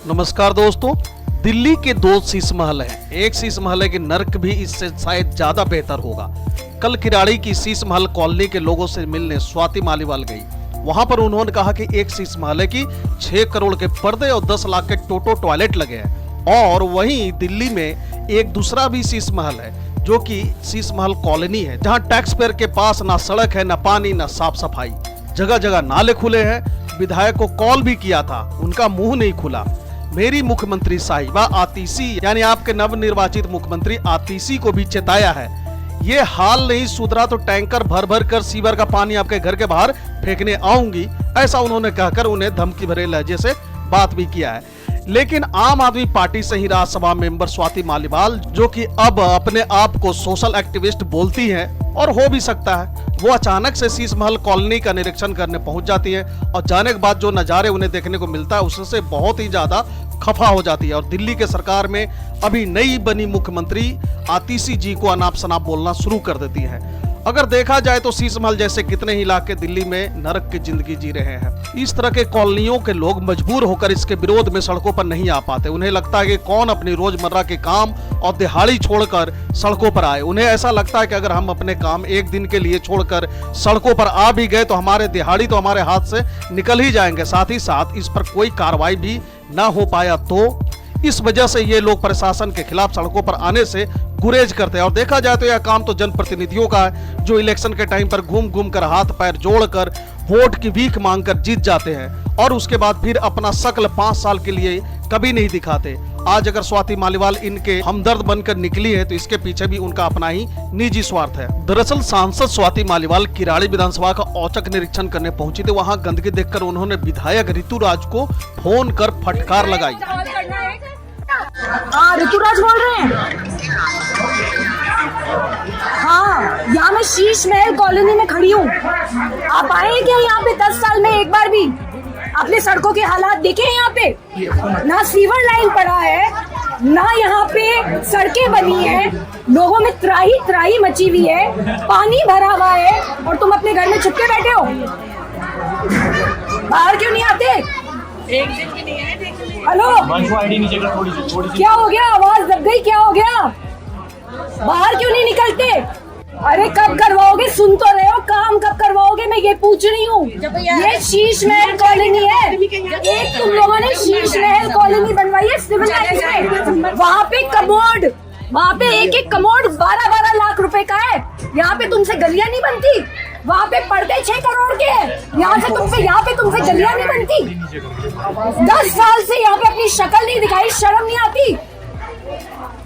नमस्कार दोस्तों। दिल्ली के दो शीश महल हैं। एक शीश महल है कि नर्क भी इससे शायद ज्यादा बेहतर होगा। कल किराड़ी की शीश महल कॉलोनी के लोगों से मिलने स्वाति मालीवाल गई। वहां पर उन्होंने कहा कि एक शीश महल है कि 6 करोड़ के पर्दे और 10 लाख के टोटो टॉयलेट लगे हैं। और वहीं दिल्ली में एक दूसरा भी शीश महल है जो कि शीश महल कॉलोनी है, जहां टैक्स पेयर के पास ना सड़क है, ना पानी, ना साफ सफाई। जगह जगह नाले खुले हैं। विधायक को कॉल भी किया था, उनका मुंह नहीं खुला। मेरी मुख्यमंत्री साहिबा आतिशी यानी आपके नवनिर्वाचित मुख्यमंत्री आतिशी को भी चेताया है, ये हाल नहीं सुधरा तो टैंकर भर भर कर सीवर का पानी आपके घर के बाहर फेंकने आऊंगी, ऐसा उन्होंने कहकर उन्हें धमकी भरे लहजे से बात भी किया है। लेकिन आम आदमी पार्टी से ही राज्यसभा मेंबर स्वाति मालीवाल, जो कि अब अपने आप को सोशल एक्टिविस्ट बोलती हैं और हो भी सकता है, वो अचानक से शीश महल कॉलोनी का निरीक्षण करने पहुंच जाती है और जाने के बाद जो नज़ारे उन्हें देखने को मिलता है उससे बहुत ही ज्यादा खफा हो जाती है। और दिल्ली के सरकार में अभी नई बनी मुख्यमंत्री आतिशी जी को अनाप शनाप बोलना शुरू कर देती है। अगर देखा जाए तो शीश महल जैसे कितने ही इलाके दिल्ली में नरक की जिंदगी जी रहे हैं। इस तरह के कॉलोनियों के लोग मजबूर होकर इसके विरोध में सड़कों पर नहीं आ पाते। उन्हें लगता है कि कौन अपनी रोजमर्रा के काम और दिहाड़ी छोड़कर सड़कों पर आए। उन्हें ऐसा लगता है कि अगर हम अपने काम एक दिन के लिए छोड़कर सड़कों पर आ भी गए तो हमारे दिहाड़ी तो हमारे हाथ से निकल ही जाएंगे। साथ ही साथ इस पर कोई कार्रवाई भी ना हो पाया तो इस वजह से ये लोग प्रशासन के खिलाफ सड़कों पर आने से गुरेज करते हैं। और देखा जाए तो यह काम तो जनप्रतिनिधियों का है, जो इलेक्शन के टाइम पर घूम घूम कर हाथ पैर जोड़कर वोट की भीख मांगकर जीत जाते हैं और उसके बाद फिर अपना शक्ल 5 साल के लिए कभी नहीं दिखाते। आज अगर स्वाति मालीवाल इनके हमदर्द बनकर निकली है तो इसके पीछे भी उनका अपना ही निजी स्वार्थ है। दरअसल सांसद स्वाति मालीवाल किराड़ी विधानसभा का औचक निरीक्षण करने पहुंची थी। वहां गंदगी देखकर उन्होंने विधायक ऋतुराज को फोन कर फटकार लगाई। हाँ, ऋतुराज बोल रहे हैं। हाँ, यहाँ मैं शीश महल कॉलोनी में खड़ी हूँ। आप आए क्या यहाँ पे 10 साल में एक बार भी? आपने सड़कों के हालात देखे हैं? यहाँ पे ना सीवर लाइन पड़ा है, ना यहाँ पे सड़कें बनी है, लोगों में त्राही त्राही मची हुई है, पानी भरा हुआ है और तुम अपने घर में छुप के बैठे हो। बाहर क्यों नहीं आते? एक दिन भी नहीं है। हेलो, क्या हो गया? आवाज दब गई, क्या हो गया? बाहर क्यों नहीं निकलते? अरे कब करवाओगे? सुन तो रहे हो, काम कब करवाओगे? मैं ये पूछ रही हूँ। ये शीश महल कॉलोनी है। एक तुम लोगों ने शीश महल कॉलोनी बनवाई है सिविल लाइन्स में। वहाँ पे कमोड, वहाँ पे एक कमोड 12-12 लाख रुपए का है। यहाँ पे तुमसे गलियां नहीं बनती। वहाँ पे पर्दे 6 करोड़ के हैं। यहाँ पे तुमसे गलियां नहीं बनती। 10 साल से यहाँ पे अपनी शक्ल नहीं दिखाई, शर्म नहीं आती।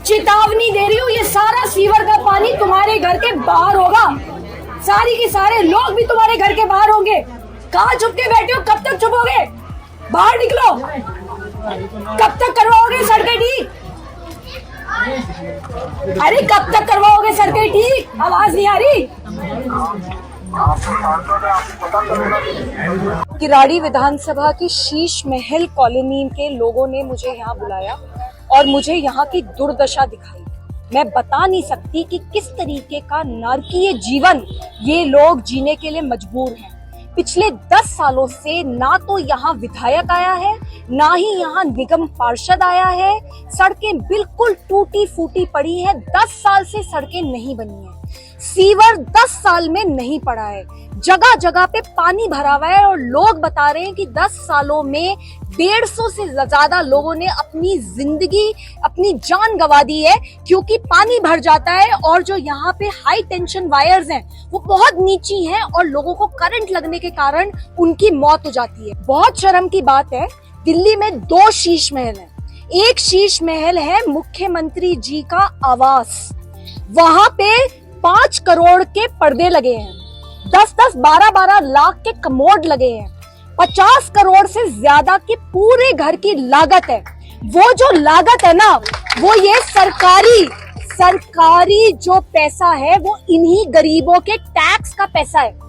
चेतावनी दे रही हूँ, ये सारा सीवर का पानी तुम्हारे घर के बाहर होगा। सारी के सारे लोग भी तुम्हारे घर के बाहर होंगे। कहाँ छुप के बैठे हो? कब तक छुपोगे? बाहर निकलो। कब तक करवाओगे सड़कें ठीक? अरे कब तक करवाओगे सड़कें ठीक? आवाज नहीं आ रही। किराड़ी विधानसभा की शीश महल कॉलोनी के लोगों ने मुझे यहाँ बुलाया और मुझे यहाँ की दुर्दशा दिखाई। मैं बता नहीं सकती कि किस तरीके का नारकीय जीवन ये लोग जीने के लिए मजबूर हैं। पिछले 10 सालों से ना तो यहाँ विधायक आया है, ना ही यहाँ निगम पार्षद आया है। सड़कें बिल्कुल टूटी फूटी पड़ी है। 10 साल से सड़कें नहीं बनी है। सीवर 10 साल में नहीं पड़ा है। जगह जगह पे पानी भरा हुआ है और लोग बता रहे हैं कि 10 सालों में 150 से ज्यादा लोगों ने अपनी जिंदगी, अपनी जान गंवा दी है, क्योंकि पानी भर जाता है और जो यहाँ पे हाई टेंशन वायर्स हैं वो बहुत नीची हैं और लोगों को करंट लगने के कारण उनकी मौत हो जाती है। बहुत शर्म की बात है, दिल्ली में 2 शीश महल है। एक शीश महल है मुख्यमंत्री जी का आवास, वहां पे 5 करोड़ के पर्दे लगे हैं, 10-10, 12-12 लाख के कमोड लगे हैं, 50 करोड़ से ज्यादा की पूरे घर की लागत है। वो जो लागत है ना, वो ये सरकारी जो पैसा है वो इन्हीं गरीबों के टैक्स का पैसा है।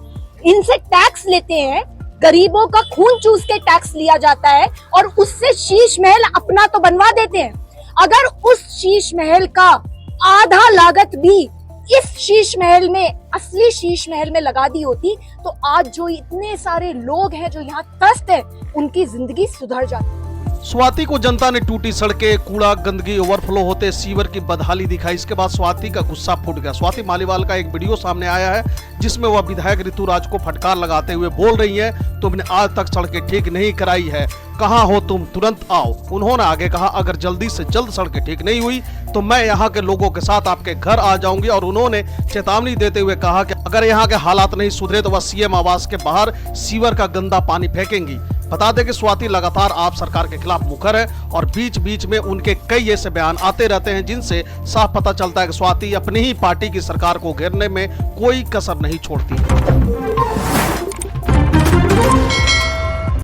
इनसे टैक्स लेते हैं, गरीबों का खून चूस के टैक्स लिया जाता है और उससे शीश महल अपना तो बनवा देते हैं। अगर उस शीश महल का आधा लागत भी इस शीश महल में, असली शीश महल में लगा दी होती तो आज जो इतने सारे लोग हैं जो यहाँ त्रस्त हैं, उनकी जिंदगी सुधर जाती। स्वाति को जनता ने टूटी सड़कें, कूड़ा, गंदगी, ओवरफ्लो होते सीवर की बदहाली दिखाई। इसके बाद स्वाति का गुस्सा फूट गया। स्वाति मालीवाल का एक वीडियो सामने आया है जिसमें वह विधायक ऋतुराज को फटकार लगाते हुए बोल रही है, तुमने आज तक सड़कें ठीक नहीं कराई है, कहां हो तुम, तुरंत आओ। उन्होंने आगे कहा, अगर जल्दी से जल्द सड़कें ठीक नहीं हुई तो मैं यहाँ के लोगों के साथ आपके घर आ जाऊंगी। और उन्होंने चेतावनी देते हुए कहा कि अगर यहाँ के हालात नहीं सुधरे तो वह सीएम आवास के बाहर सीवर का गंदा पानी फेंकेंगी। बता दें कि स्वाति लगातार आप सरकार के खिलाफ मुखर है और बीच बीच में उनके कई ऐसे बयान आते रहते हैं जिनसे साफ पता चलता है कि स्वाति अपनी ही पार्टी की सरकार को घेरने में कोई कसर नहीं छोड़ती।